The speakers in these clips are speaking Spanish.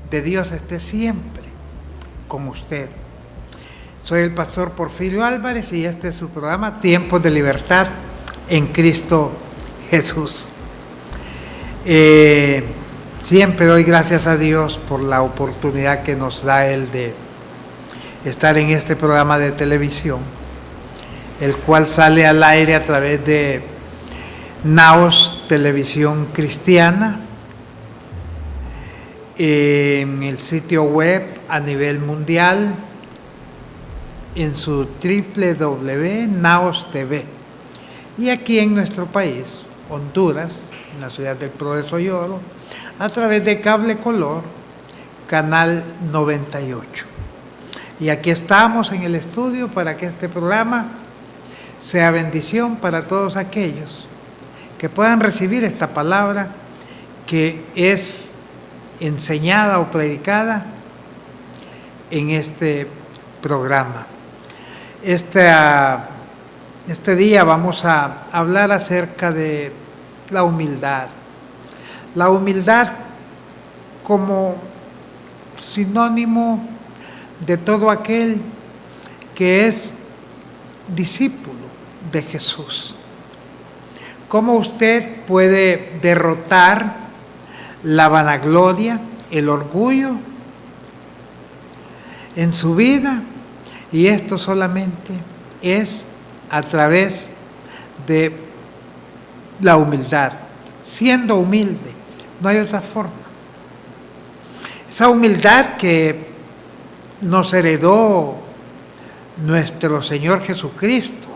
de Dios esté siempre con usted. Soy el pastor Porfirio Álvarez y este es su programa Tiempos de Libertad en Cristo Jesús. Siempre doy gracias a Dios por la oportunidad que nos da Él de estar en este programa de televisión, el cual sale al aire a través de Naos Televisión Cristiana, en el sitio web a nivel mundial, en su www.naos TV, y aquí en nuestro país, Honduras, en la ciudad del Progreso y Oro, a través de Cable Color, canal 98. Y aquí estamos en el estudio para que este programa sea bendición para todos aquellos que puedan recibir esta palabra que es enseñada o predicada en este programa. Este día vamos a hablar acerca de la humildad. La humildad como sinónimo de todo aquel que es discípulo de Jesús. ¿Cómo usted puede derrotar la vanagloria, el orgullo en su vida? Y esto solamente es a través de la humildad, siendo humilde, no hay otra forma. Esa humildad que nos heredó nuestro Señor Jesucristo,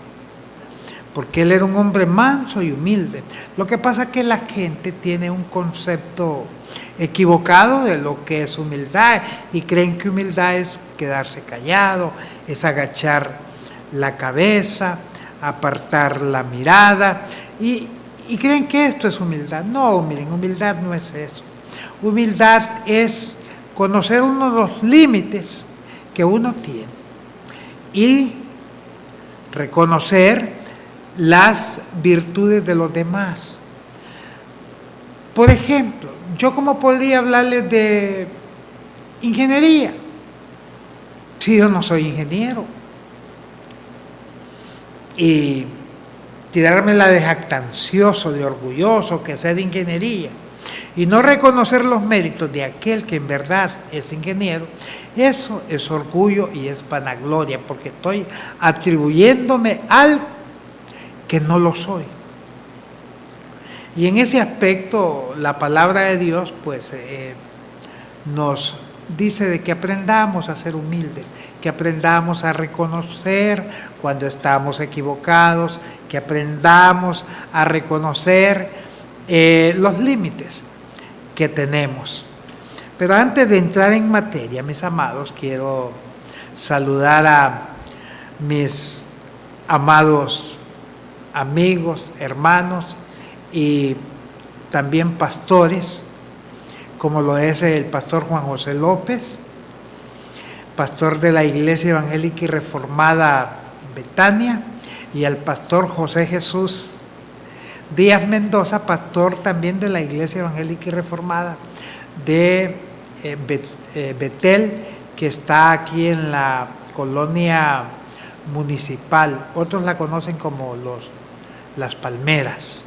porque Él era un hombre manso y humilde. Lo que pasa es que la gente tiene un concepto equivocado de lo que es humildad y creen que humildad es quedarse callado, es agachar la cabeza, apartar la mirada y creen que esto es humildad. No, miren, humildad no es eso. Humildad es conocer uno de los límites que uno tiene y reconocer las virtudes de los demás. Por ejemplo, ¿yo cómo podría hablarles de ingeniería si yo no soy ingeniero? Y tirármela de jactancioso, de orgulloso, que sé de ingeniería, y no reconocer los méritos de aquel que en verdad es ingeniero, eso es orgullo y es vanagloria, porque estoy atribuyéndome algo que no lo soy. Y en ese aspecto la palabra de Dios pues nos dice de que aprendamos a ser humildes, que aprendamos a reconocer cuando estamos equivocados, que aprendamos a reconocer los límites que tenemos. Pero antes de entrar en materia, mis amados, quiero saludar a mis amados amigos, hermanos y también pastores, como lo es el pastor Juan José López, pastor de la Iglesia Evangélica y Reformada Betania, y al pastor José Jesús Díaz Mendoza, pastor también de la Iglesia Evangélica y Reformada de Betel, que está aquí en la colonia municipal. Otros la conocen como Las Palmeras.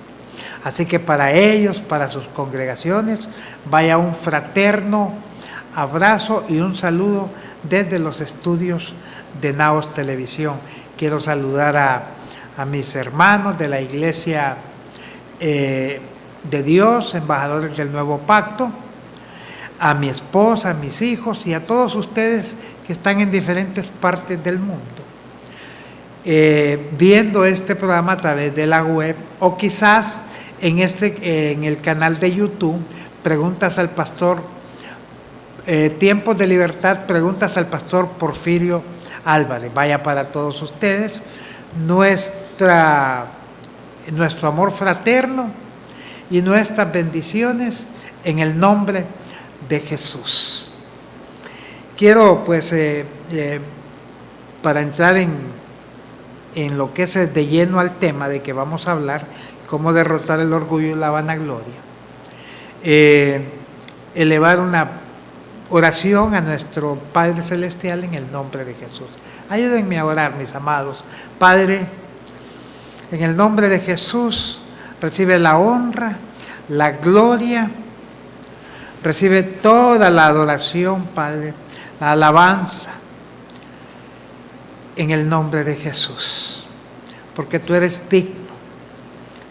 Así que para ellos, para sus congregaciones, vaya un fraterno abrazo y un saludo desde los estudios de Naos Televisión. Quiero saludar a mis hermanos de la Iglesia de Dios, embajadores del Nuevo Pacto, a mi esposa, a mis hijos y a todos ustedes que están en diferentes partes del mundo, viendo este programa a través de la web o quizás en el canal de YouTube, Preguntas al Pastor, Tiempos de Libertad, Preguntas al Pastor Porfirio Álvarez. Vaya para todos ustedes nuestro amor fraterno y nuestras bendiciones en el nombre de Jesús. Quiero pues para entrar en lo que es de lleno al tema de que vamos a hablar, cómo derrotar el orgullo y la vanagloria. elevar una oración a nuestro Padre Celestial en el nombre de Jesús. Ayúdenme a orar, mis amados. Padre, en el nombre de Jesús, recibe la honra, la gloria, recibe toda la adoración, Padre, la alabanza, en el nombre de Jesús, porque tú eres digno,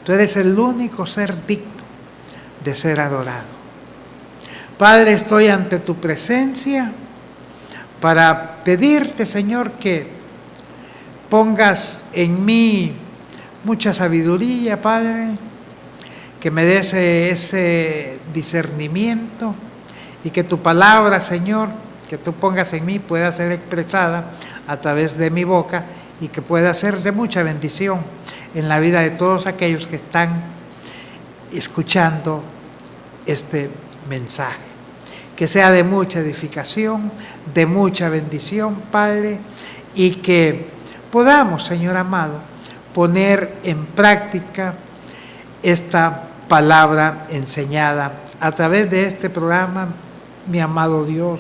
tú eres el único ser digno de ser adorado. Padre, estoy ante tu presencia para pedirte, Señor, que pongas en mí mucha sabiduría, Padre, que me des ese discernimiento y que tu palabra, Señor, que tú pongas en mí pueda ser expresada a través de mi boca y que pueda ser de mucha bendición en la vida de todos aquellos que están escuchando este mensaje. Que sea de mucha edificación, de mucha bendición, Padre, y que podamos, Señor amado, poner en práctica esta palabra enseñada a través de este programa, mi amado Dios,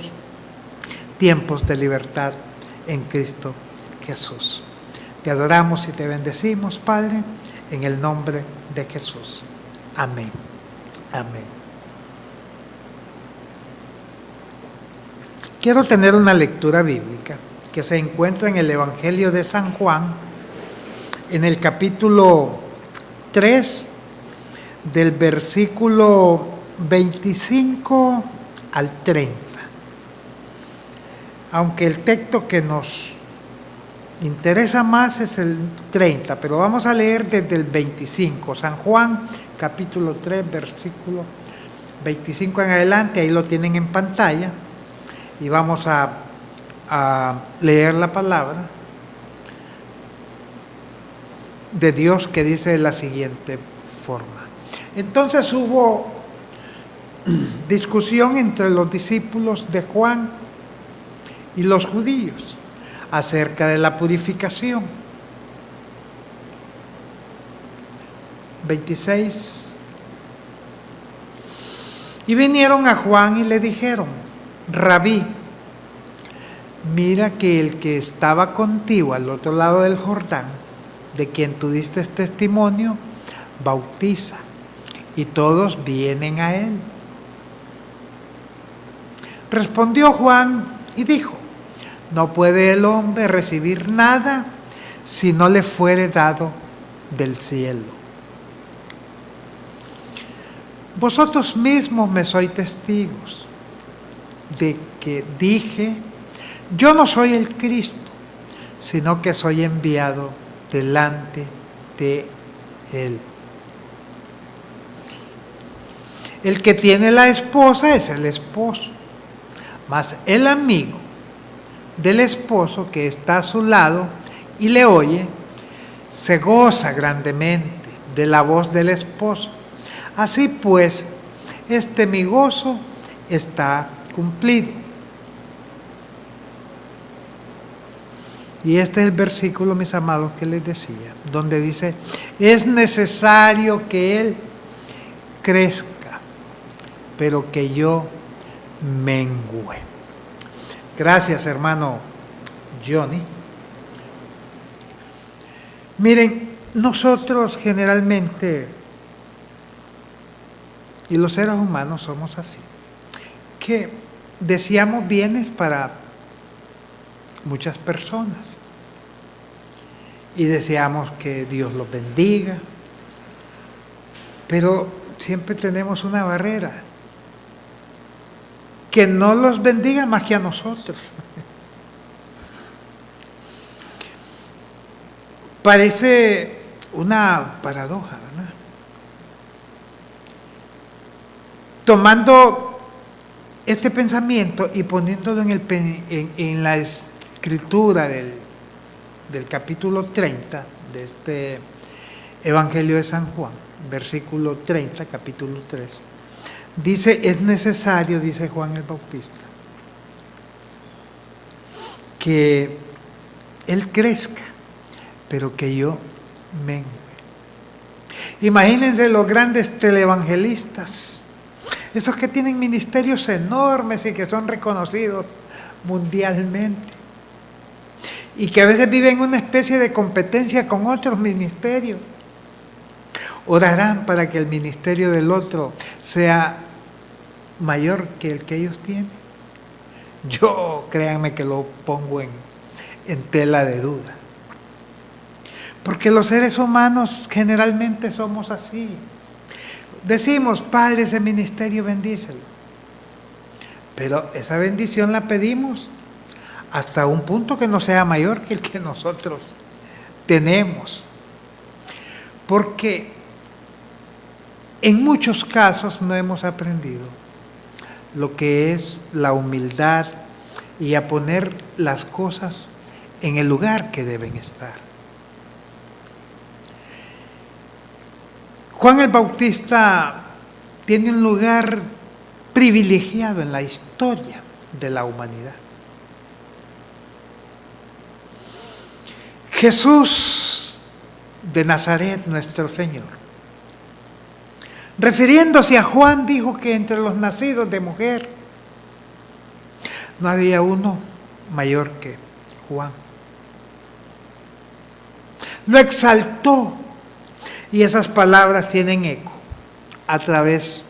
Tiempos de Libertad en Cristo Jesús. Te adoramos y te bendecimos, Padre, en el nombre de Jesús. Amén. Amén. Quiero tener una lectura bíblica que se encuentra en el Evangelio de San Juan, en el capítulo 3, del versículo 25 al 30. Aunque el texto que nos interesa más es el 30, pero vamos a leer desde el 25. San Juan, capítulo 3, versículo 25 en adelante, ahí lo tienen en pantalla. Y vamos a leer la palabra de Dios que dice de la siguiente forma. Entonces hubo discusión entre los discípulos de Juan y los judíos acerca de la purificación. 26. Y vinieron a Juan y le dijeron: Rabí, mira que el que estaba contigo al otro lado del Jordán, de quien tú diste testimonio, bautiza, y todos vienen a él. Respondió Juan y dijo: no puede el hombre recibir nada si no le fuere dado del cielo. Vosotros mismos me sois testigos de que dije: yo no soy el Cristo, sino que soy enviado delante de él. El que tiene la esposa es el esposo, mas el amigo del esposo que está a su lado y le oye, se goza grandemente de la voz del esposo. Así pues, mi gozo está cumplido. Y este es el versículo, mis amados, que les decía, donde dice: es necesario que Él crezca, pero que yo mengüe. Gracias, hermano Johnny. Miren, nosotros generalmente, y los seres humanos somos así, que deseamos bienes para muchas personas y deseamos que Dios los bendiga, pero siempre tenemos una barrera: que no los bendiga más que a nosotros. Parece una paradoja, ¿verdad? Tomando este pensamiento y poniéndolo en la escritura del capítulo 30 de este Evangelio de San Juan, versículo 30, capítulo 3, dice: es necesario, dice Juan el Bautista, que Él crezca, pero que yo mengue. Imagínense los grandes televangelistas, Esos que tienen ministerios enormes y que son reconocidos mundialmente. Y que a veces viven una especie de competencia con otros ministerios. Orarán para que el ministerio del otro sea mayor que el que ellos tienen. Yo, créanme que lo pongo en tela de duda. Porque los seres humanos generalmente somos así. Decimos, Padre, ese ministerio bendícelo. Pero esa bendición la pedimos hasta un punto que no sea mayor que el que nosotros tenemos. Porque en muchos casos no hemos aprendido lo que es la humildad y a poner las cosas en el lugar que deben estar. Juan el Bautista tiene un lugar privilegiado en la historia de la humanidad. Jesús de Nazaret, nuestro Señor, refiriéndose a Juan, dijo que entre los nacidos de mujer no había uno mayor que Juan. Lo exaltó, y esas palabras tienen eco a través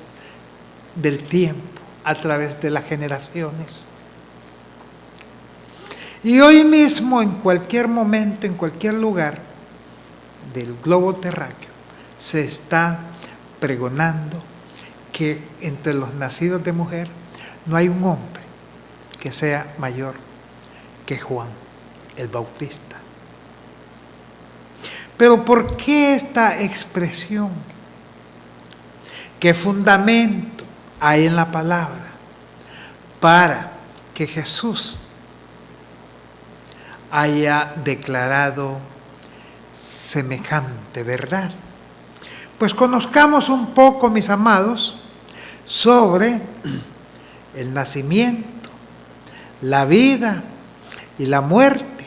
del tiempo, a través de las generaciones. Y hoy mismo, en cualquier momento, en cualquier lugar del globo terráqueo, se está pregonando que entre los nacidos de mujer no hay un hombre que sea mayor que Juan el Bautista. Pero ¿por qué esta expresión? ¿Qué fundamento hay en la palabra para que Jesús haya declarado semejante verdad? Pues conozcamos un poco, mis amados, sobre el nacimiento, la vida y la muerte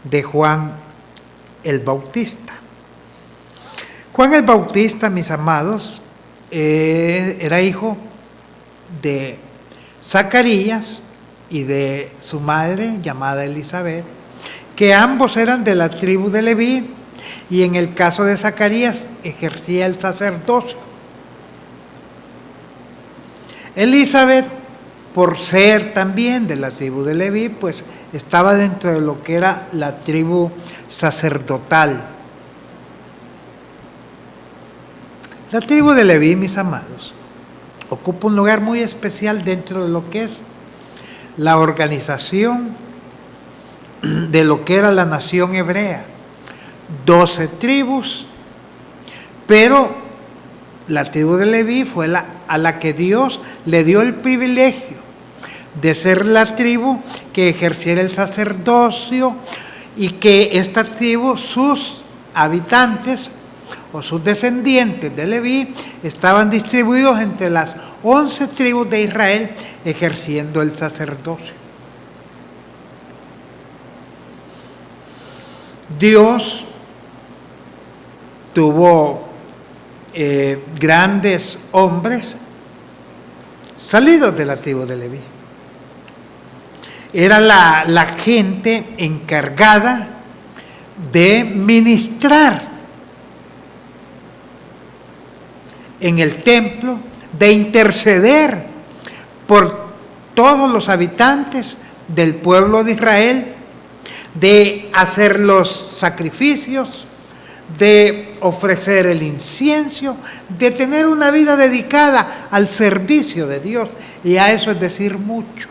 de Juan el Bautista. Juan el Bautista, mis amados, era hijo de Zacarías y de su madre llamada Elizabeth, que ambos eran de la tribu de Leví, y en el caso de Zacarías ejercía el sacerdocio. Elizabeth, por ser también de la tribu de Leví, pues estaba dentro de lo que era la tribu sacerdotal. La tribu de Leví, mis amados, ocupa un lugar muy especial dentro de lo que es la organización de lo que era la nación hebrea. 12 tribus, pero la tribu de Leví fue a la que Dios le dio el privilegio de ser la tribu que ejerciera el sacerdocio, y que esta tribu, sus habitantes o sus descendientes de Leví, estaban distribuidos entre las 11 tribus de Israel ejerciendo el sacerdocio. Dios tuvo grandes hombres salidos de la tribu de Leví. Era la gente encargada de ministrar en el templo, de interceder por todos los habitantes del pueblo de Israel, de hacer los sacrificios, de ofrecer el incienso, de tener una vida dedicada al servicio de Dios, y a eso es decir mucho.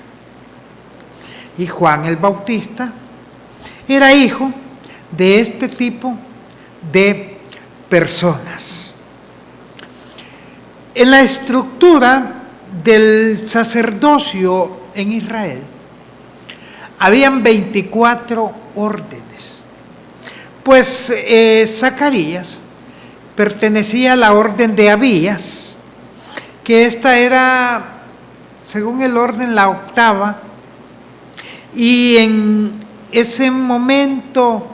Y Juan el Bautista era hijo de este tipo de personas. En la estructura del sacerdocio en Israel habían 24 órdenes. Pues Zacarías pertenecía a la orden de Abías, que esta era, según el orden, la octava, y en ese momento,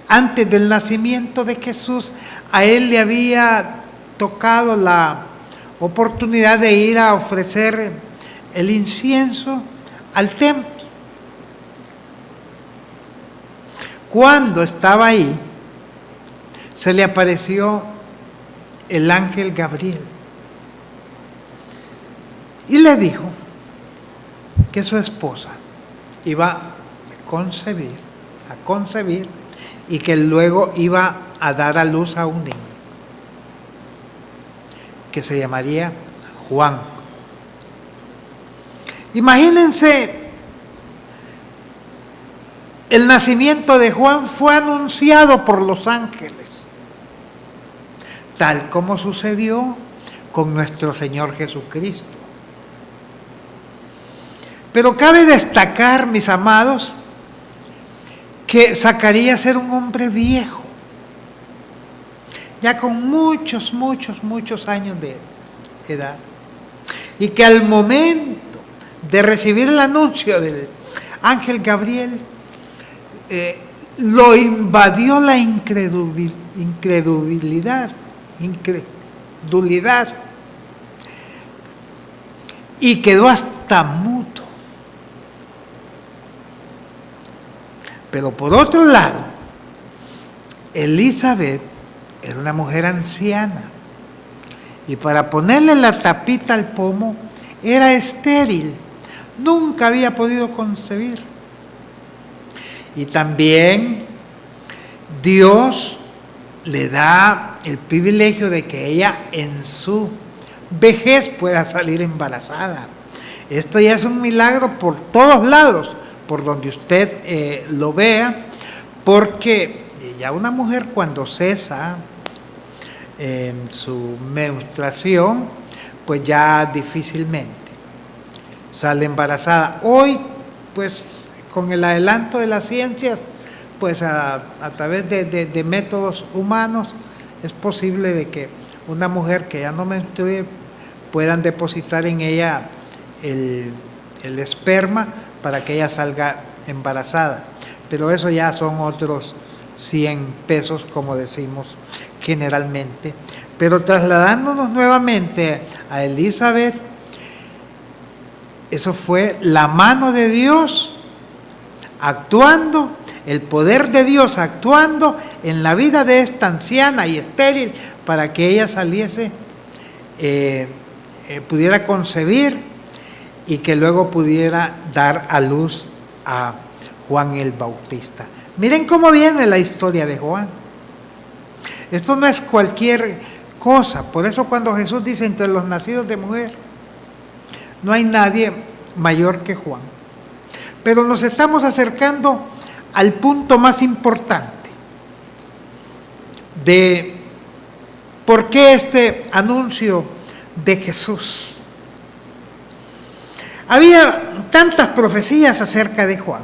antes del nacimiento de Jesús, a él le había tocado oportunidad de ir a ofrecer el incienso al templo. Cuando estaba ahí, se le apareció el ángel Gabriel y le dijo que su esposa iba a concebir y que luego iba a dar a luz a un niño que se llamaría Juan. Imagínense, el nacimiento de Juan fue anunciado por los ángeles, tal como sucedió con nuestro Señor Jesucristo. Pero cabe destacar, mis amados, que Zacarías era un hombre viejo, ya con muchos años de edad, y que al momento de recibir el anuncio del ángel Gabriel, lo invadió la incredulidad, y quedó hasta mudo. Pero por otro lado, Elizabeth era una mujer anciana, y para ponerle la tapita al pomo era estéril, nunca había podido concebir. Y también Dios le da el privilegio de que ella en su vejez pueda salir embarazada. Esto ya es un milagro por todos lados, por donde usted lo vea, porque ya una mujer cuando cesa su menstruación, pues ya difícilmente sale embarazada. Hoy, pues con el adelanto de las ciencias, pues a través de métodos humanos, es posible de que una mujer que ya no menstrue puedan depositar en ella el esperma para que ella salga embarazada. Pero eso ya son otros 100 pesos, como decimos generalmente. Pero trasladándonos nuevamente a Elizabeth, eso fue la mano de Dios actuando, el poder de Dios actuando en la vida de esta anciana y estéril para que ella saliese, pudiera concebir y que luego pudiera dar a luz a Juan el Bautista. Miren cómo viene la historia de Juan. Esto no es cualquier cosa. Por eso cuando Jesús dice entre los nacidos de mujer, no hay nadie mayor que Juan. Pero nos estamos acercando al punto más importante de por qué este anuncio de Jesús. Había tantas profecías acerca de Juan,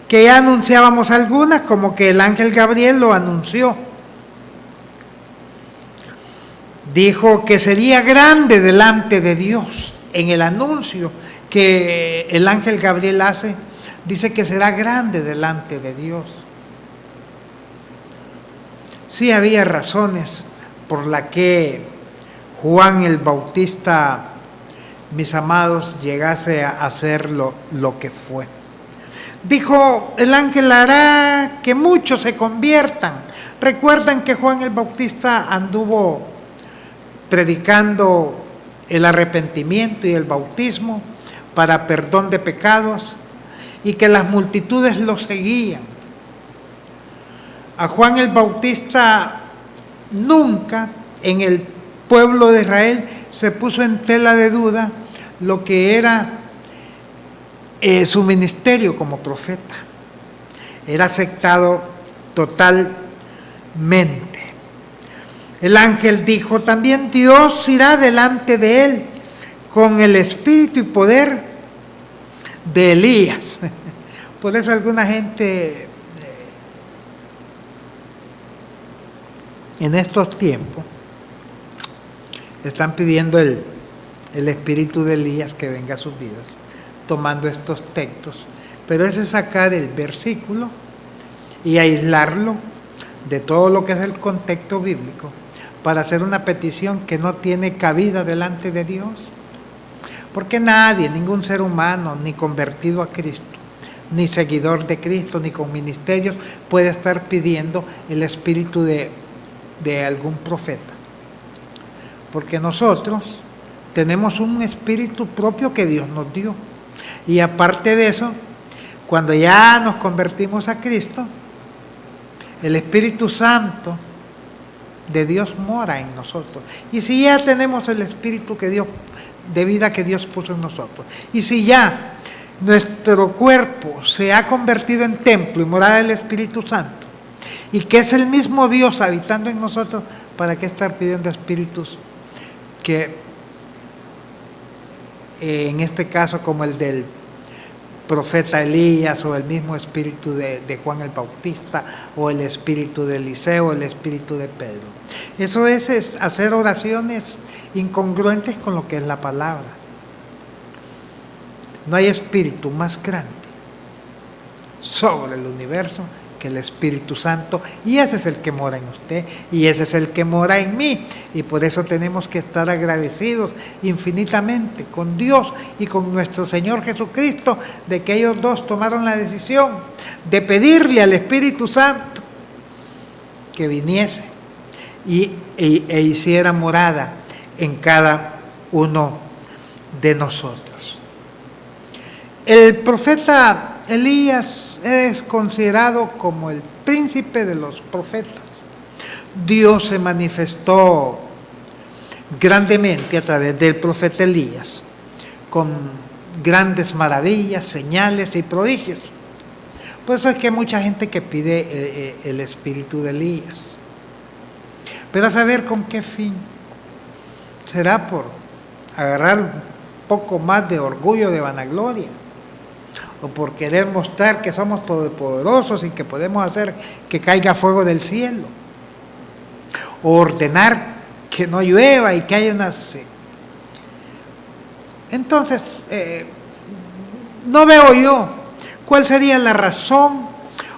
que ya anunciábamos algunas, como que el ángel Gabriel lo anunció. Dijo que sería grande delante de Dios. En el anuncio que el ángel Gabriel hace, dice que será grande delante de Dios. Sí había razones por las que Juan el Bautista, mis amados, llegase a hacer lo que fue. Dijo, el ángel hará que muchos se conviertan. Recuerdan que Juan el Bautista anduvo predicando el arrepentimiento y el bautismo para perdón de pecados, y que las multitudes lo seguían. A Juan el Bautista nunca en el pueblo de Israel se puso en tela de duda lo que era su ministerio como profeta. Era aceptado totalmente. El ángel dijo, también Dios irá delante de él con el espíritu y poder de Elías. Por eso alguna gente en estos tiempos están pidiendo el espíritu de Elías que venga a sus vidas, tomando estos textos. Pero ese es sacar el versículo y aislarlo de todo lo que es el contexto bíblico, para hacer una petición que no tiene cabida delante de Dios? Porque nadie, ningún ser humano, ni convertido a Cristo, ni seguidor de Cristo, ni con ministerios, puede estar pidiendo el espíritu de algún profeta. Porque nosotros tenemos un espíritu propio que Dios nos dio. Y aparte de eso, cuando ya nos convertimos a Cristo, el Espíritu Santo de Dios mora en nosotros. Y si ya tenemos el espíritu de vida que Dios puso en nosotros, y si ya nuestro cuerpo se ha convertido en templo y morada del Espíritu Santo, y que es el mismo Dios habitando en nosotros, ¿para qué estar pidiendo espíritus que en este caso como el del profeta Elías, o el mismo espíritu de Juan el Bautista, o el espíritu de Eliseo, o el espíritu de Pedro? Eso es hacer oraciones incongruentes con lo que es la palabra. No hay espíritu más grande sobre el universo que el Espíritu Santo, y ese es el que mora en usted, y ese es el que mora en mí, y por eso tenemos que estar agradecidos infinitamente con Dios y con nuestro Señor Jesucristo, de que ellos dos tomaron la decisión de pedirle al Espíritu Santo que viniese e hiciera morada en cada uno de nosotros. El profeta Elías es considerado como el príncipe de los profetas. Dios se manifestó grandemente a través del profeta Elías, con grandes maravillas, señales y prodigios. Por eso es que hay mucha gente que pide el espíritu de Elías. Pero a saber con qué fin. ¿Será por agarrar un poco más de orgullo, de vanagloria? ¿O por querer mostrar que somos todopoderosos y que podemos hacer que caiga fuego del cielo? ¿O ordenar que no llueva y que haya una sequía? Entonces, no veo yo cuál sería la razón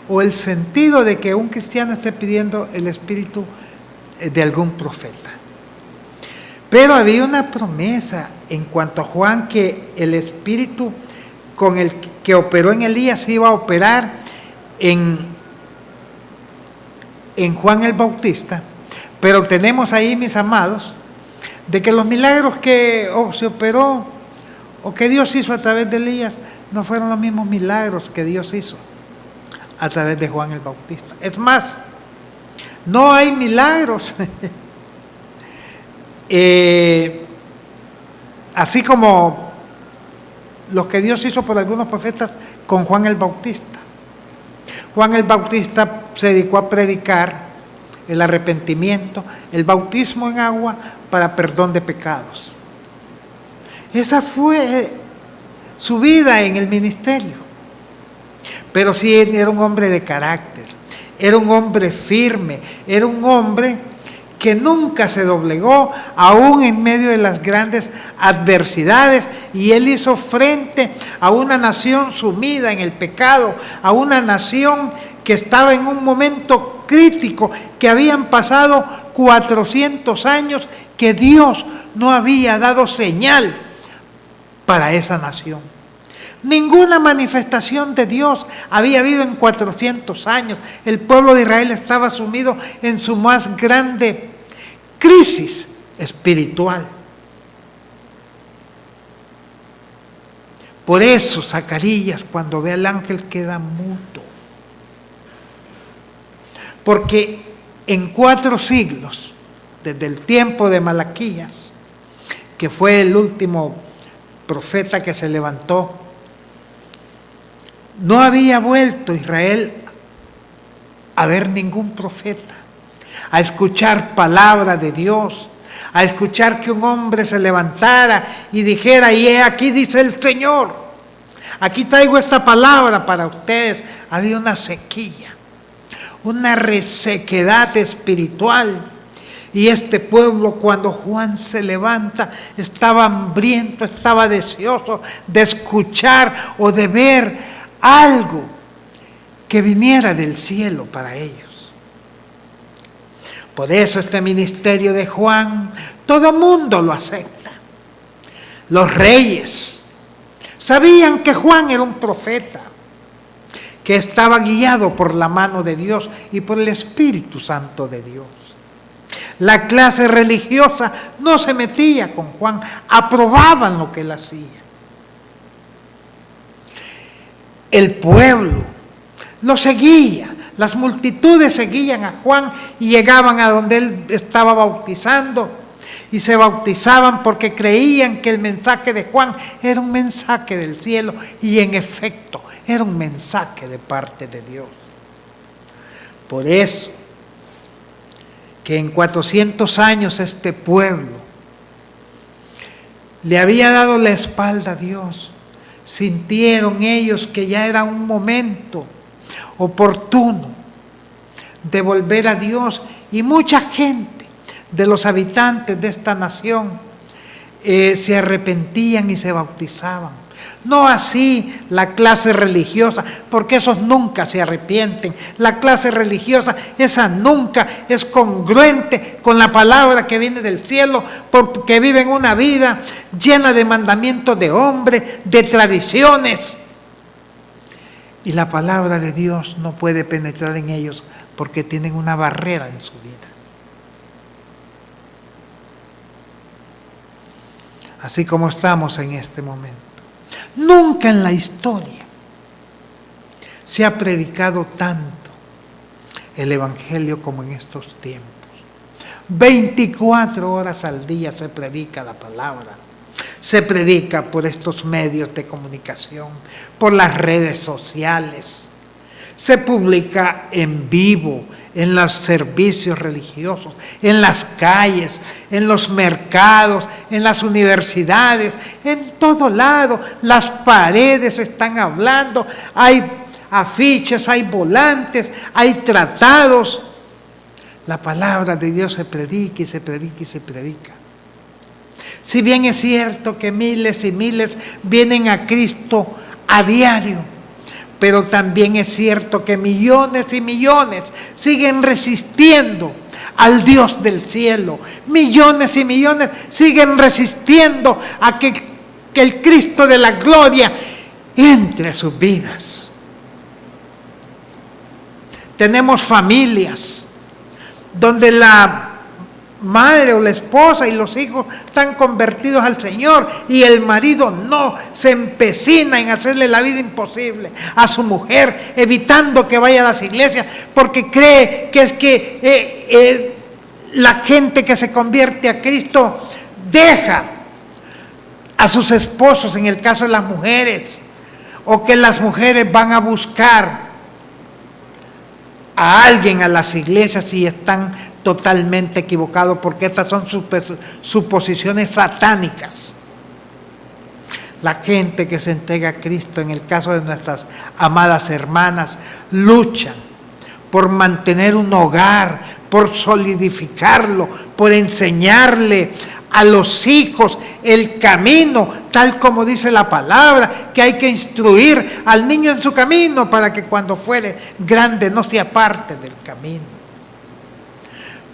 o el sentido de que un cristiano esté pidiendo el espíritu de algún profeta. Pero había una promesa en cuanto a Juan, que el espíritu con el que operó en Elías iba a operar en Juan el Bautista. Pero tenemos ahí, mis amados, de que los milagros que se operó o que Dios hizo a través de Elías no fueron los mismos milagros que Dios hizo a través de Juan el Bautista. Es más, no hay milagros así como los que Dios hizo por algunos profetas con Juan el Bautista. Juan el Bautista se dedicó a predicar el arrepentimiento, el bautismo en agua para perdón de pecados. Esa fue su vida en el ministerio. Pero sí, era un hombre de carácter, era un hombre firme, era un hombre que nunca se doblegó, aún en medio de las grandes adversidades, y él hizo frente a una nación sumida en el pecado, a una nación que estaba en un momento crítico, que habían pasado 400 años que Dios no había dado señal para esa nación. Ninguna manifestación de Dios había habido en 400 años. El pueblo de Israel estaba sumido en su más grande crisis espiritual. Por eso Zacarías, cuando ve al ángel, queda mudo. Porque en 4 siglos, desde el tiempo de Malaquías, que fue el último profeta que se levantó, no había vuelto Israel a ver ningún profeta, a escuchar palabra de Dios, a escuchar que un hombre se levantara y dijera: y aquí dice el Señor, aquí traigo esta palabra para ustedes. Había una sequía, una resequedad espiritual. Y este pueblo, cuando Juan se levanta, estaba hambriento, estaba deseoso de escuchar o de ver algo que viniera del cielo para ellos. Por eso este ministerio de Juan, todo mundo lo acepta. Los reyes sabían que Juan era un profeta, que estaba guiado por la mano de Dios y por el Espíritu Santo de Dios. La clase religiosa no se metía con Juan, aprobaban lo que él hacía. El pueblo lo seguía, las multitudes seguían a Juan y llegaban a donde él estaba bautizando y se bautizaban porque creían que el mensaje de Juan era un mensaje del cielo y en efecto era un mensaje de parte de Dios. Por eso que en 400 años este pueblo le había dado la espalda a Dios. Sintieron ellos que ya era un momento oportuno de volver a Dios y mucha gente de los habitantes de esta nación se arrepentían y se bautizaban. No así la clase religiosa, porque esos nunca se arrepienten. La clase religiosa, esa nunca es congruente con la palabra que viene del cielo, porque viven una vida llena de mandamientos de hombre, de tradiciones. Y la palabra de Dios no puede penetrar en ellos porque tienen una barrera en su vida. Así como estamos en este momento. Nunca en la historia se ha predicado tanto el Evangelio como en estos tiempos. 24 horas al día se predica la palabra. Se predica por estos medios de comunicación, por las redes sociales. Se publica en vivo, en los servicios religiosos, en las calles, en los mercados, en las universidades, en todo lado. Las paredes están hablando, hay afiches, hay volantes, hay tratados. La palabra de Dios se predica y se predica y se predica. Si bien es cierto que miles y miles vienen a Cristo a diario, pero también es cierto que millones y millones siguen resistiendo al Dios del cielo. Millones y millones siguen resistiendo a que el Cristo de la gloria entre a sus vidas. Tenemos familias donde la madre o la esposa y los hijos están convertidos al Señor y el marido no, se empecina en hacerle la vida imposible a su mujer, evitando que vaya a las iglesias porque cree que es que la gente que se convierte a Cristo deja a sus esposos, en el caso de las mujeres, o que las mujeres van a buscar a alguien a las iglesias y están totalmente equivocados, porque estas son suposiciones satánicas. La gente que se entrega a Cristo, en el caso de nuestras amadas hermanas, luchan por mantener un hogar, por solidificarlo, por enseñarle a los hijos el camino, tal como dice la palabra, que hay que instruir al niño en su camino para que cuando fuere grande no se aparte del camino.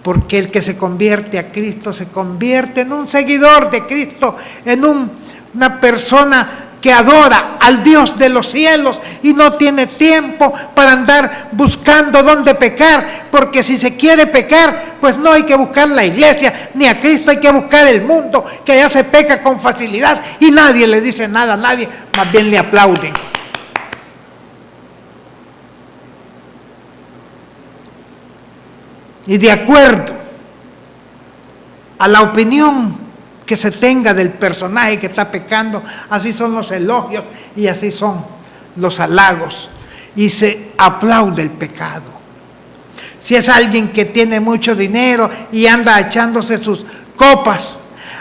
Porque el que se convierte a Cristo se convierte en un seguidor de Cristo, en una persona que adora al Dios de los cielos y no tiene tiempo para andar buscando dónde pecar, porque si se quiere pecar, pues no hay que buscar la iglesia ni a Cristo, hay que buscar el mundo, que allá se peca con facilidad y nadie le dice nada a nadie, más bien le aplauden. Y de acuerdo a la opinión que se tenga del personaje que está pecando, así son los elogios y así son los halagos, y se aplaude el pecado. Si es alguien que tiene mucho dinero y anda echándose sus copas,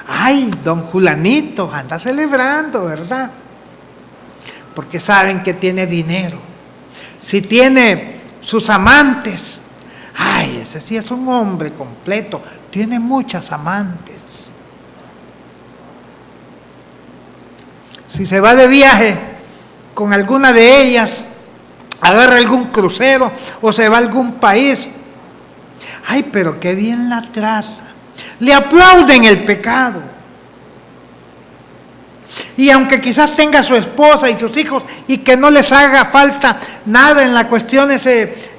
ay, don Julanito anda celebrando, ¿verdad? Porque saben que tiene dinero. Si tiene sus amantes, ay, ese sí es un hombre completo, tiene muchas amantes. Si se va de viaje con alguna de ellas, agarra algún crucero o se va a algún país, Ay, pero qué bien la trata. Le aplauden el pecado. Y aunque quizás tenga su esposa y sus hijos y que no les haga falta nada en las cuestiones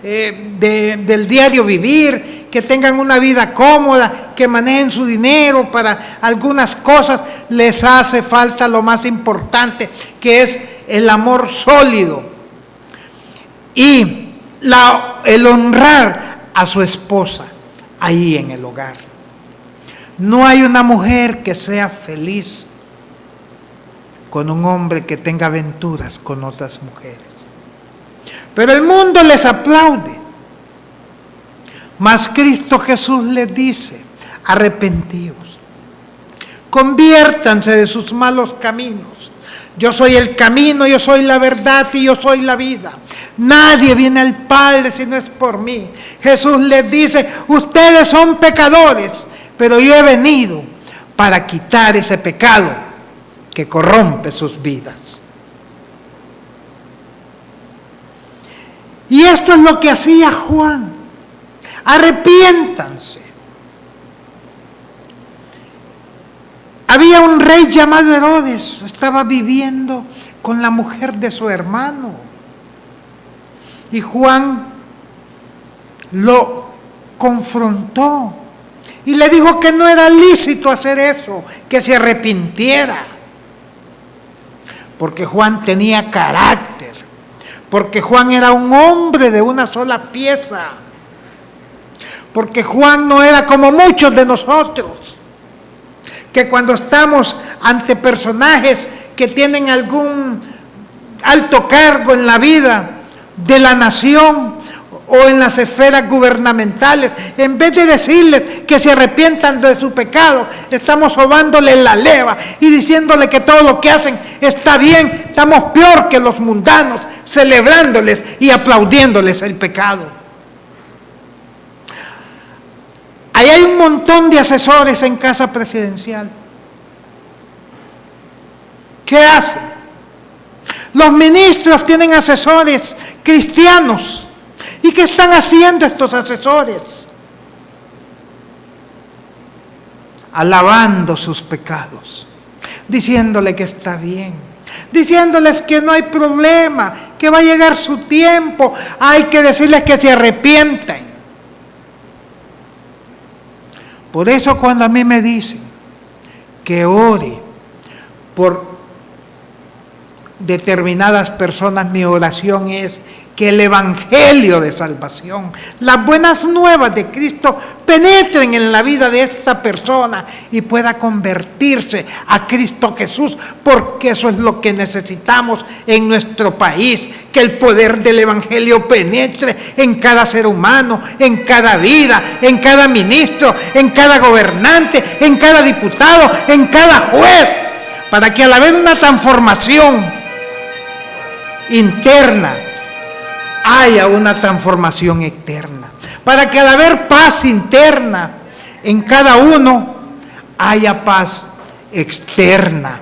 del diario vivir, que tengan una vida cómoda, que manejen su dinero para algunas cosas, les hace falta lo más importante, que es el amor sólido y el honrar a su esposa ahí en el hogar. No hay una mujer que sea feliz con un hombre que tenga aventuras con otras mujeres. Pero el mundo les aplaude. Mas Cristo Jesús les dice: arrepentíos, conviértanse de sus malos caminos. Yo soy el camino, yo soy la verdad y yo soy la vida. Nadie viene al Padre si no es por mí. Jesús les dice: ustedes son pecadores, pero yo he venido para quitar ese pecado que corrompe sus vidas. Y esto es lo que hacía Juan. Arrepiéntanse. Había un rey llamado Herodes, estaba viviendo con la mujer de su hermano. Y Juan lo confrontó y le dijo que no era lícito hacer eso, que se arrepintiera. Porque Juan tenía carácter, porque Juan era un hombre de una sola pieza, porque Juan no era como muchos de nosotros, que cuando estamos ante personajes que tienen algún alto cargo en la vida de la nación o en las esferas gubernamentales, en vez de decirles que se arrepientan de su pecado, estamos sobándole la leva y diciéndole que todo lo que hacen está bien. Estamos peor que los mundanos, celebrándoles y aplaudiéndoles el pecado. Ahí hay un montón de asesores en casa presidencial. ¿Qué hacen? Los ministros tienen asesores cristianos. ¿Y qué están haciendo estos asesores? Alabando sus pecados, diciéndole que está bien, diciéndoles que no hay problema, que va a llegar su tiempo, hay que decirles que se arrepientan. Por eso cuando a mí me dicen que ore por determinadas personas, mi oración es que el evangelio de salvación, las buenas nuevas de Cristo penetren en la vida de esta persona y pueda convertirse a Cristo Jesús, porque eso es lo que necesitamos en nuestro país, que el poder del evangelio penetre en cada ser humano, en cada vida, en cada ministro, en cada gobernante, en cada diputado, en cada juez, para que al haber una transformación interna haya una transformación externa, para que al haber paz interna en cada uno haya paz externa,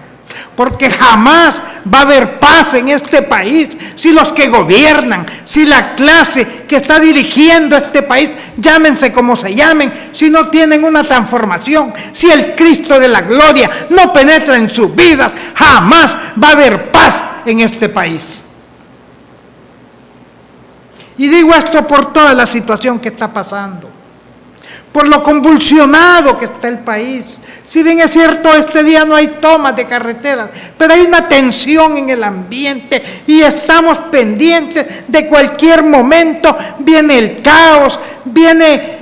porque jamás va a haber paz en este país si los que gobiernan, si la clase que está dirigiendo este país, llámense como se llamen, si no tienen una transformación, si el Cristo de la gloria no penetra en sus vidas, jamás va a haber paz en este país. Y digo esto por toda la situación que está pasando, por lo convulsionado que está el país. Si bien es cierto, este día no hay tomas de carreteras, pero hay una tensión en el ambiente y estamos pendientes de cualquier momento. Viene el caos, viene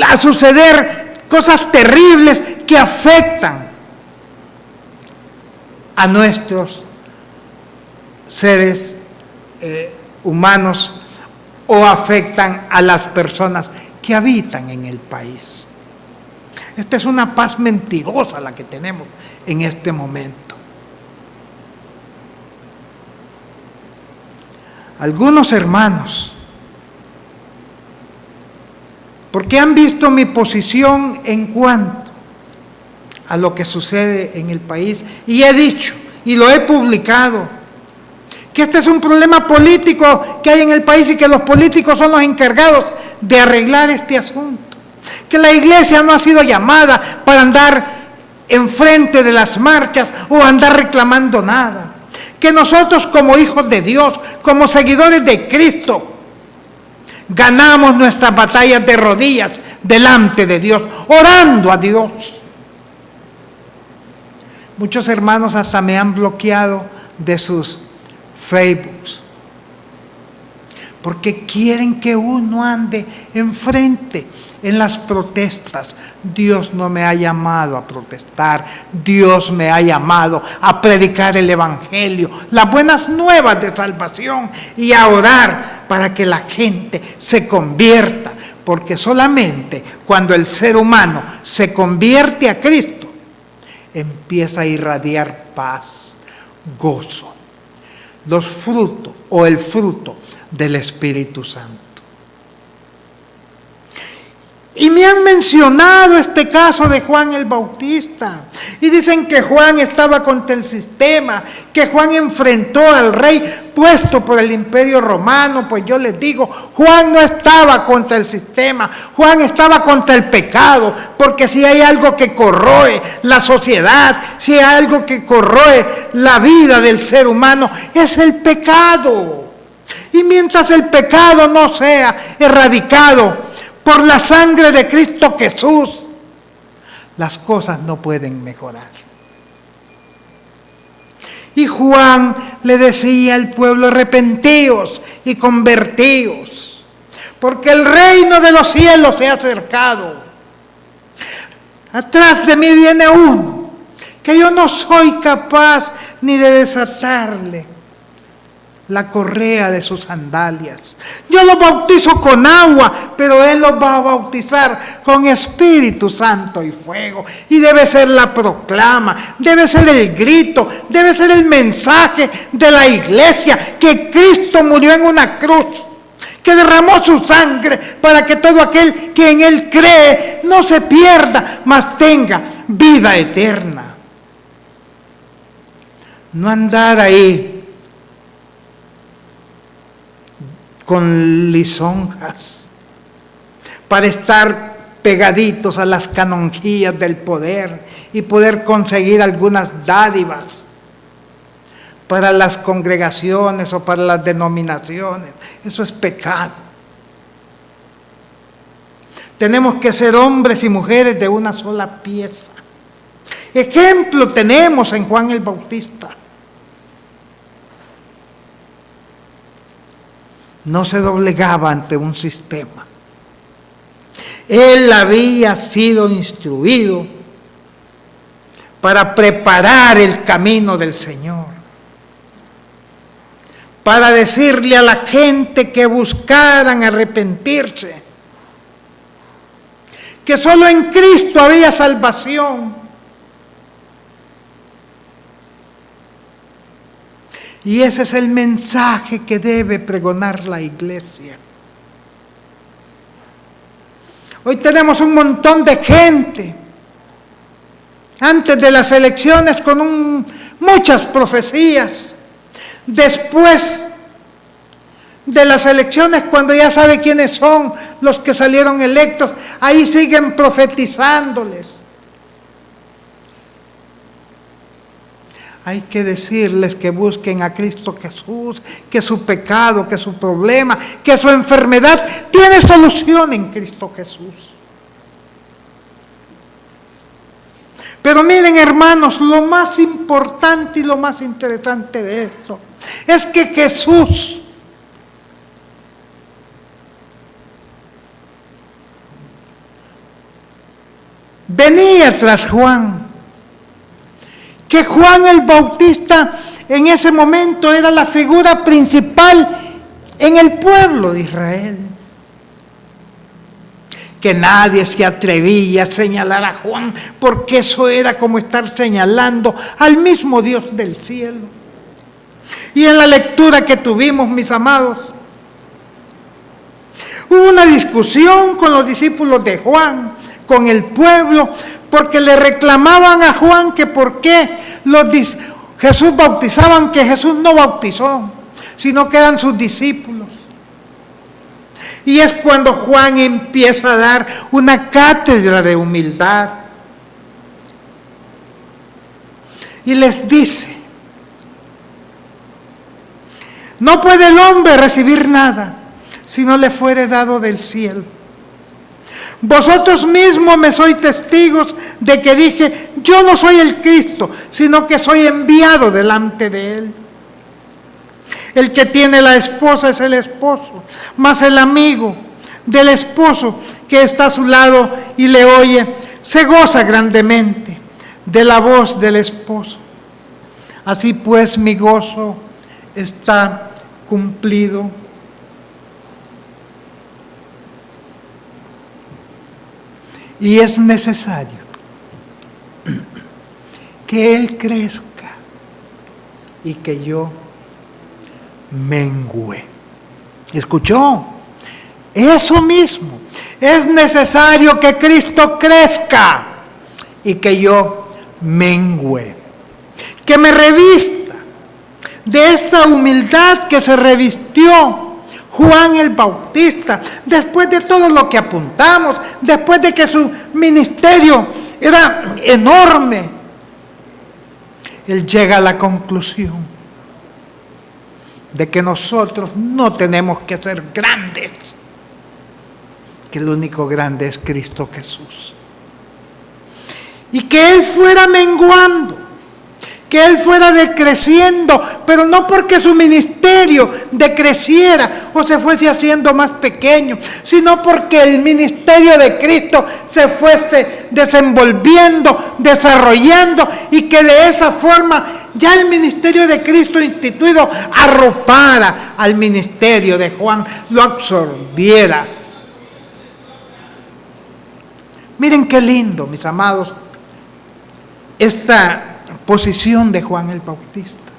a suceder cosas terribles que afectan a nuestros seres humanos, o afectan a las personas que habitan en el país. Esta es una paz mentirosa la que tenemos en este momento. Algunos hermanos, porque han visto mi posición en cuanto a lo que sucede en el país, y he dicho, y lo he publicado, que este es un problema político que hay en el país y que los políticos son los encargados de arreglar este asunto. Que la iglesia no ha sido llamada para andar enfrente de las marchas o andar reclamando nada. Que nosotros como hijos de Dios, como seguidores de Cristo, ganamos nuestras batallas de rodillas delante de Dios, orando a Dios. Muchos hermanos hasta me han bloqueado de sus Facebooks, porque quieren que uno ande enfrente en las protestas. Dios no me ha llamado a protestar, Dios me ha llamado a predicar el evangelio, las buenas nuevas de salvación, y a orar para que la gente se convierta, porque solamente cuando el ser humano se convierte a Cristo, empieza a irradiar paz, gozo, los frutos o el fruto del Espíritu Santo. Y me han mencionado este caso de Juan el Bautista. Y dicen que Juan estaba contra el sistema, que Juan enfrentó al rey puesto por el Imperio Romano. Pues yo les digo, Juan no estaba contra el sistema, Juan estaba contra el pecado. Porque si hay algo que corroe la sociedad, si hay algo que corroe la vida del ser humano, es el pecado. Y mientras el pecado no sea erradicado por la sangre de Cristo Jesús, las cosas no pueden mejorar. Y Juan le decía al pueblo: arrepentíos y convertíos, porque el reino de los cielos se ha acercado. Atrás de mí viene uno que yo no soy capaz ni de desatarle la correa de sus sandalias. Yo los bautizo con agua, pero Él los va a bautizar con Espíritu Santo y fuego. Y debe ser la proclama, debe ser el grito, debe ser el mensaje de la iglesia, que Cristo murió en una cruz, que derramó su sangre para que todo aquel que en Él cree no se pierda, mas tenga vida eterna. No andar ahí con lisonjas para estar pegaditos a las canonjías del poder y poder conseguir algunas dádivas para las congregaciones o para las denominaciones. Eso es pecado. Tenemos que ser hombres y mujeres de una sola pieza. Ejemplo tenemos en Juan el Bautista. No se doblegaba ante un sistema. Él había sido instruido para preparar el camino del Señor, para decirle a la gente que buscaran arrepentirse, que solo en Cristo había salvación. Y ese es el mensaje que debe pregonar la iglesia. Hoy tenemos un montón de gente, antes de las elecciones con muchas profecías, después de las elecciones, cuando ya sabe quiénes son los que salieron electos, ahí siguen profetizándoles. Hay que decirles que busquen a Cristo Jesús, que su pecado, que su problema, que su enfermedad tiene solución en Cristo Jesús. Pero miren, hermanos, lo más importante y lo más interesante de esto es que Jesús venía tras Juan. Que Juan el Bautista en ese momento era la figura principal en el pueblo de Israel. Que nadie se atrevía a señalar a Juan, porque eso era como estar señalando al mismo Dios del cielo. Y en la lectura que tuvimos, mis amados, hubo una discusión con los discípulos de Juan, con el pueblo, porque le reclamaban a Juan que por qué Jesús bautizaban, que Jesús no bautizó, sino que eran sus discípulos. Y es cuando Juan empieza a dar una cátedra de humildad. Y les dice: no puede el hombre recibir nada si no le fuere dado del cielo. Vosotros mismos me sois testigos de que dije: yo no soy el Cristo, sino que soy enviado delante de él. El que tiene la esposa es el esposo, mas el amigo del esposo que está a su lado y le oye, se goza grandemente de la voz del esposo. Así pues, mi gozo está cumplido. Y es necesario que Él crezca y que yo mengüe. ¿Escuchó? Eso mismo. Es necesario que Cristo crezca y que yo mengüe. Que me revista de esta humildad que se revistió Juan el Bautista, después de todo lo que apuntamos, después de que su ministerio era enorme. Él llega a la conclusión de que nosotros no tenemos que ser grandes, que el único grande es Cristo Jesús. Y que Él fuera menguando, que Él fuera decreciendo, pero no porque su ministerio decreciera o se fuese haciendo más pequeño, sino porque el ministerio de Cristo se fuese desenvolviendo, desarrollando, y que de esa forma ya el ministerio de Cristo instituido arropara al ministerio de Juan, lo absorbiera. Miren qué lindo, mis amados, esta posición de Juan el Bautista.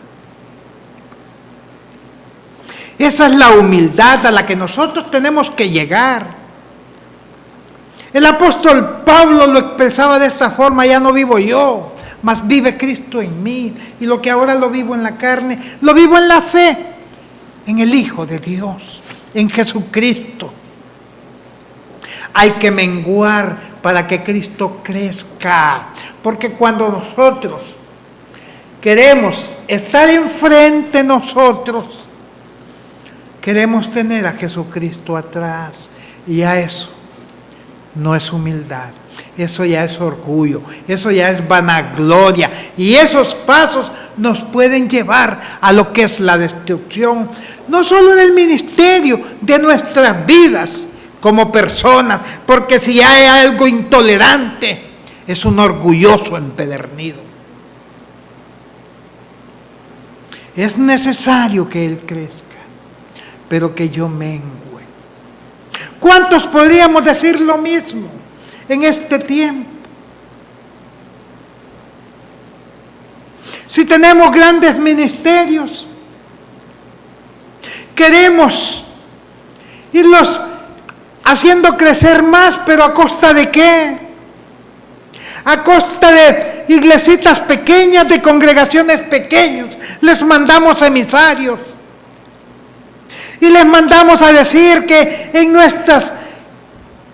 Esa es la humildad a la que nosotros tenemos que llegar. El apóstol Pablo lo expresaba de esta forma: ya no vivo yo, mas vive Cristo en mí, y lo que ahora lo vivo en la carne, lo vivo en la fe, en el Hijo de Dios, en Jesucristo. Hay que menguar para que Cristo crezca, porque cuando nosotros queremos estar enfrente nosotros, queremos tener a Jesucristo atrás, y a eso no es humildad, eso ya es orgullo, eso ya es vanagloria, y esos pasos nos pueden llevar a lo que es la destrucción, no solo del ministerio, de nuestras vidas como personas, porque si hay algo intolerante, es un orgulloso empedernido. Es necesario que Él crezca, pero que yo mengüe. ¿Cuántos podríamos decir lo mismo en este tiempo? Si tenemos grandes ministerios, queremos irlos haciendo crecer más, pero ¿a costa de qué? A costa de iglesitas pequeñas, de congregaciones pequeñas. Les mandamos emisarios y les mandamos a decir que en nuestras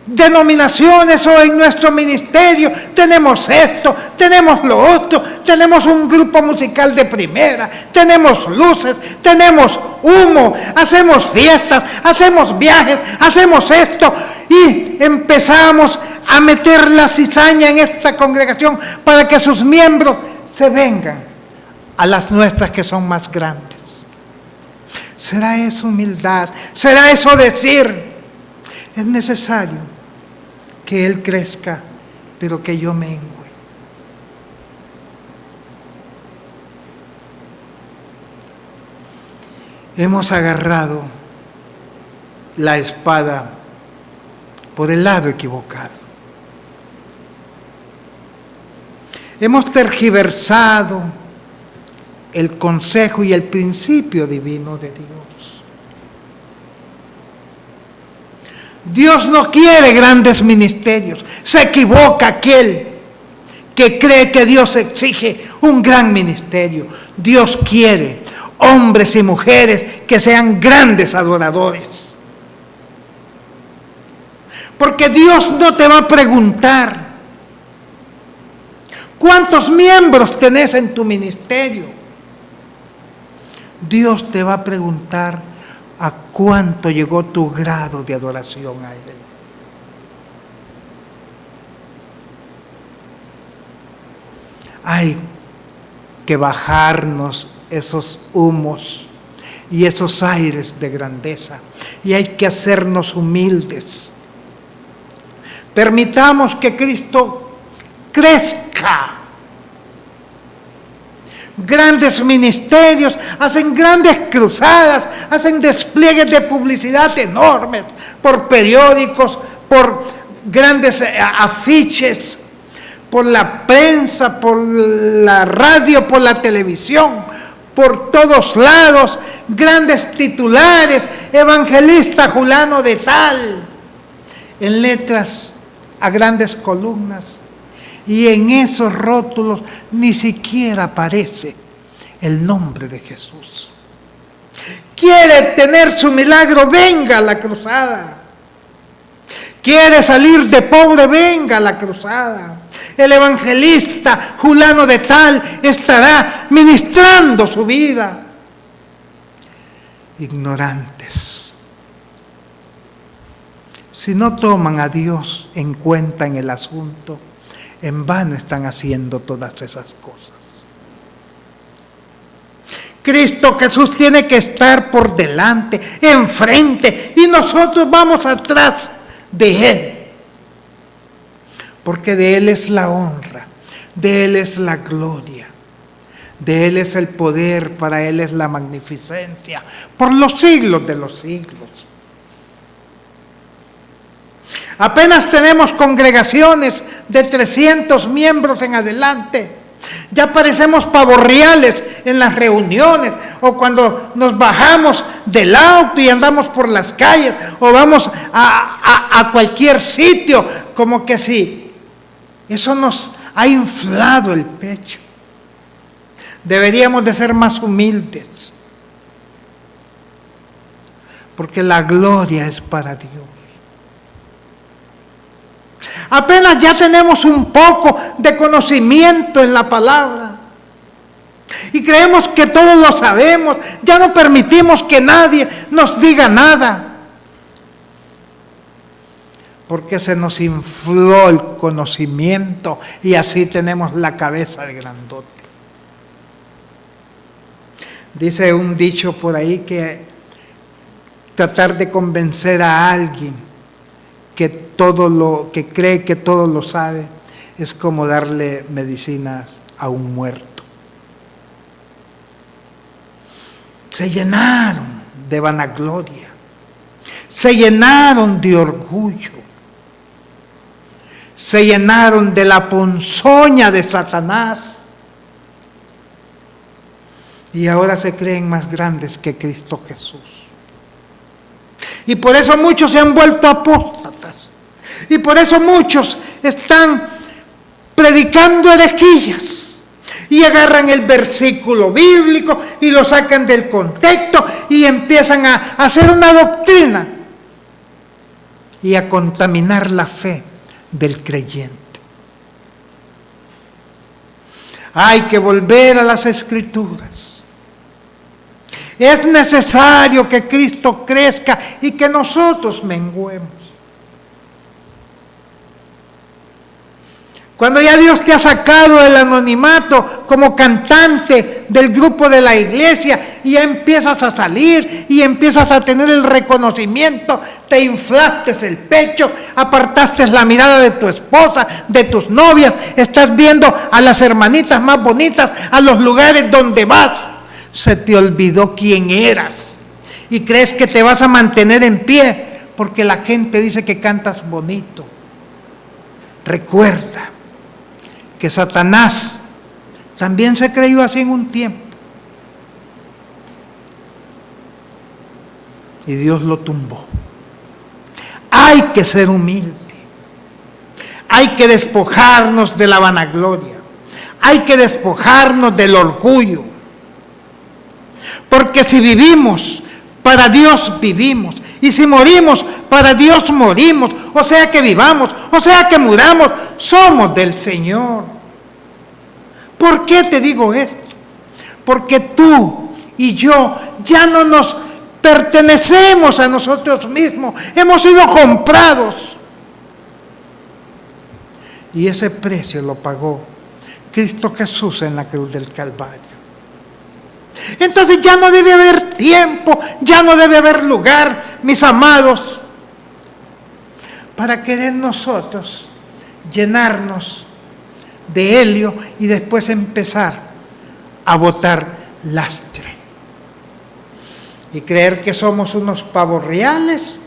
denominaciones o en nuestro ministerio tenemos esto, tenemos lo otro, tenemos un grupo musical de primera, tenemos luces, tenemos humo, hacemos fiestas, hacemos viajes, hacemos esto, y empezamos a meter la cizaña en esta congregación para que sus miembros se vengan a las nuestras que son más grandes. ¿Será eso humildad? ¿Será eso decir? Es necesario que Él crezca, pero que yo mengue. Hemos agarrado la espada por el lado equivocado. Hemos tergiversado el consejo y el principio divino de Dios. Dios no quiere grandes ministerios. Se equivoca aquel que cree que Dios exige un gran ministerio. Dios quiere hombres y mujeres que sean grandes adoradores. Porque Dios no te va a preguntar cuántos miembros tenés en tu ministerio. Dios te va a preguntar a cuánto llegó tu grado de adoración a Él. Hay que bajarnos esos humos y esos aires de grandeza, y hay que hacernos humildes. Permitamos que Cristo crezca. Grandes ministerios hacen grandes cruzadas, hacen despliegues de publicidad enormes por periódicos, por grandes afiches, por la prensa, por la radio, por la televisión, por todos lados, grandes titulares, evangelista fulano de tal, en letras a grandes columnas, y en esos rótulos ni siquiera aparece el nombre de Jesús. Quiere tener su milagro, venga a la cruzada. Quiere salir de pobre, venga a la cruzada. El evangelista fulano de tal estará ministrando su vida. Ignorantes. Si no toman a Dios en cuenta en el asunto, en vano están haciendo todas esas cosas. Cristo Jesús tiene que estar por delante, enfrente, y nosotros vamos atrás de Él. Porque de Él es la honra, de Él es la gloria, de Él es el poder, para Él es la magnificencia, por los siglos de los siglos. Apenas tenemos congregaciones de 300 miembros en adelante. Ya parecemos pavorreales en las reuniones, o cuando nos bajamos del auto y andamos por las calles, o vamos a cualquier sitio, como que sí. Eso nos ha inflado el pecho. Deberíamos de ser más humildes, porque la gloria es para Dios. Apenas ya tenemos un poco de conocimiento en la palabra y creemos que todos lo sabemos. Ya no permitimos que nadie nos diga nada, porque se nos infló el conocimiento y así tenemos la cabeza de grandote. Dice un dicho por ahí que tratar de convencer a alguien que cree que todo lo sabe es como darle medicinas a un muerto. Se llenaron de vanagloria, se llenaron de orgullo, se llenaron de la ponzoña de Satanás, y ahora se creen más grandes que Cristo Jesús. Y por eso muchos se han vuelto apóstatas. Y por eso muchos están predicando herejías. Y agarran el versículo bíblico y lo sacan del contexto y empiezan a hacer una doctrina y a contaminar la fe del creyente. Hay que volver a las Escrituras. Es necesario que Cristo crezca y que nosotros menguemos. Cuando ya Dios te ha sacado del anonimato como cantante del grupo de la iglesia y ya empiezas a salir y empiezas a tener el reconocimiento, te inflaste el pecho, apartaste la mirada de tu esposa, de tus novias, estás viendo a las hermanitas más bonitas, a los lugares donde vas. Se te olvidó quién eras y crees que te vas a mantener en pie porque la gente dice que cantas bonito. Recuerda que Satanás también se creyó así en un tiempo y Dios lo tumbó. Hay que ser humilde, hay que despojarnos de la vanagloria, hay que despojarnos del orgullo. Porque si vivimos, para Dios vivimos. Y si morimos, para Dios morimos, o sea que vivamos, o sea que muramos, somos del Señor. ¿Por qué te digo esto? Porque tú y yo ya no nos pertenecemos a nosotros mismos, hemos sido comprados. Y ese precio lo pagó Cristo Jesús en la cruz del Calvario. Entonces ya no debe haber tiempo, ya no debe haber lugar, mis amados, para querer nosotros llenarnos de helio y después empezar a botar lastre. Y creer que somos unos pavos reales,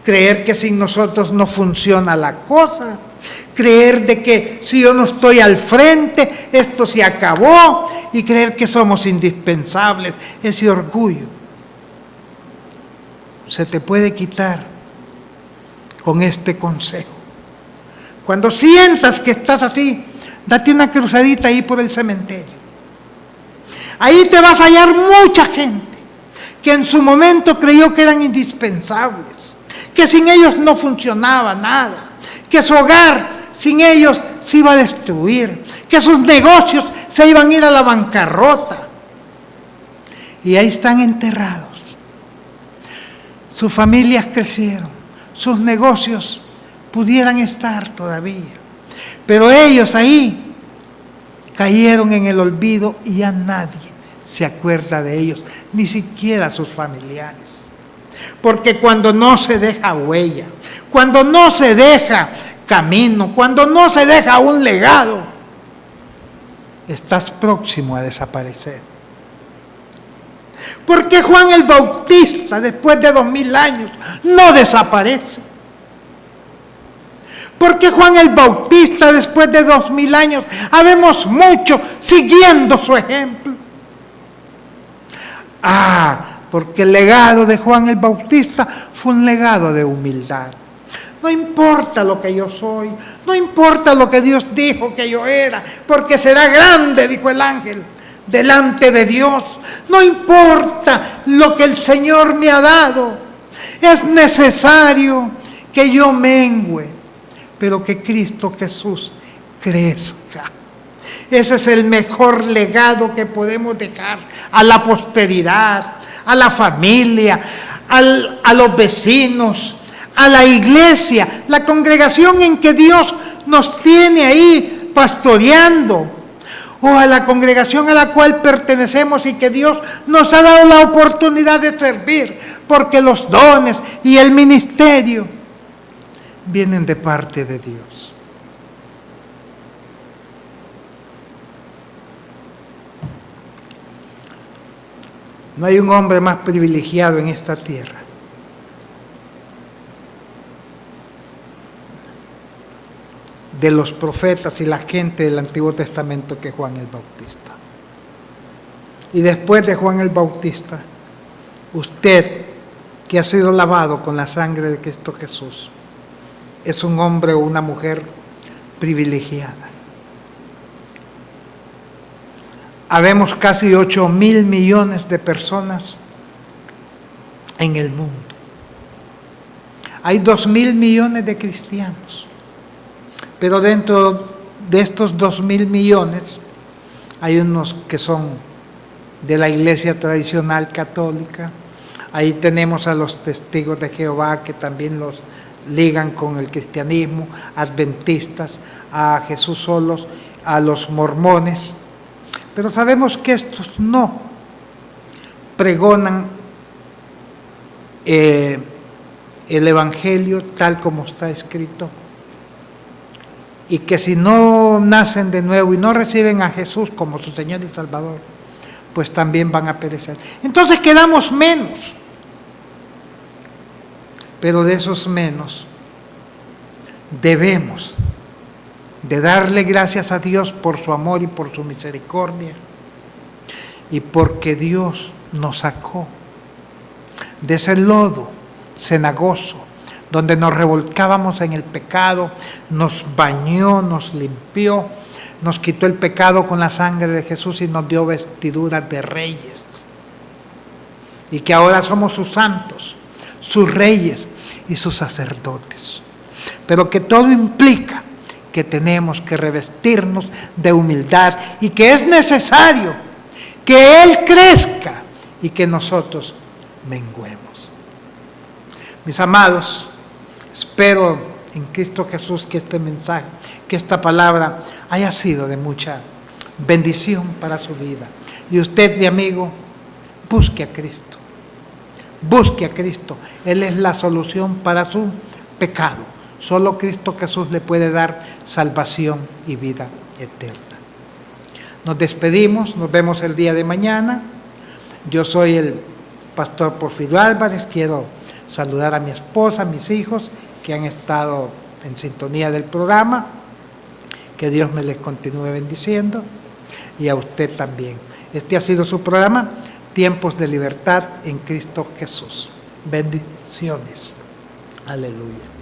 creer que sin nosotros no funciona la cosa, creer de que si yo no estoy al frente, esto se acabó, y creer que somos indispensables. Ese orgullo se te puede quitar con este consejo. Cuando sientas que estás así, date una cruzadita ahí por el cementerio. Ahí te vas a hallar mucha gente que en su momento creyó que eran indispensables, que sin ellos no funcionaba nada, que su hogar sin ellos se iba a destruir, que sus negocios se iban a ir a la bancarrota. Y ahí están enterrados. Sus familias crecieron, sus negocios pudieran estar todavía, pero ellos ahí cayeron en el olvido y ya nadie se acuerda de ellos, ni siquiera sus familiares. Porque cuando no se deja huella, cuando no se deja camino, cuando no se deja un legado, estás próximo a desaparecer. Porque Juan el Bautista, después de 2000 años, no desaparece. Porque Juan el Bautista, después de 2000 años, habemos muchos siguiendo su ejemplo. Porque el legado de Juan el Bautista fue un legado de humildad. No importa lo que yo soy, no importa lo que Dios dijo que yo era, porque será grande, dijo el ángel, delante de Dios. No importa lo que el Señor me ha dado, es necesario que yo mengüe, pero que Cristo Jesús crezca. Ese es el mejor legado que podemos dejar a la posteridad, a la familia, a los vecinos, a la iglesia, la congregación en que Dios nos tiene ahí pastoreando, o a la congregación a la cual pertenecemos y que Dios nos ha dado la oportunidad de servir, porque los dones y el ministerio vienen de parte de Dios. No hay un hombre más privilegiado en esta tierra de los profetas y la gente del Antiguo Testamento que Juan el Bautista. Y después de Juan el Bautista, usted que ha sido lavado con la sangre de Cristo Jesús, es un hombre o una mujer privilegiada. Habemos casi 8,000 millones de personas en el mundo. Hay 2,000 millones de cristianos. Pero dentro de estos 2,000 millones hay unos que son de la iglesia tradicional católica. Ahí tenemos a los testigos de Jehová, que también los ligan con el cristianismo, adventistas, a Jesús solos, a los mormones. Pero sabemos que estos no pregonan el Evangelio tal como está escrito, y que si no nacen de nuevo y no reciben a Jesús como su Señor y Salvador, pues también van a perecer. Entonces quedamos menos, pero de esos menos debemos de darle gracias a Dios por su amor y por su misericordia, y porque Dios nos sacó de ese lodo cenagoso donde nos revolcábamos en el pecado, nos bañó, nos limpió, nos quitó el pecado con la sangre de Jesús y nos dio vestiduras de reyes. Y que ahora somos sus santos, sus reyes, y sus sacerdotes. Pero que todo implica que tenemos que revestirnos de humildad y que es necesario que Él crezca y que nosotros menguemos. Mis amados, espero en Cristo Jesús que este mensaje, que esta palabra haya sido de mucha bendición para su vida. Y usted, mi amigo, busque a Cristo. Busque a Cristo. Él es la solución para su pecado. Solo Cristo Jesús le puede dar salvación y vida eterna. Nos despedimos, nos vemos el día de mañana. Yo soy el pastor Porfirio Álvarez. Quiero saludar a mi esposa, a mis hijos que han estado en sintonía del programa. Que Dios me les continúe bendiciendo y a usted también. Este ha sido su programa, Tiempos de Libertad en Cristo Jesús. Bendiciones. Aleluya.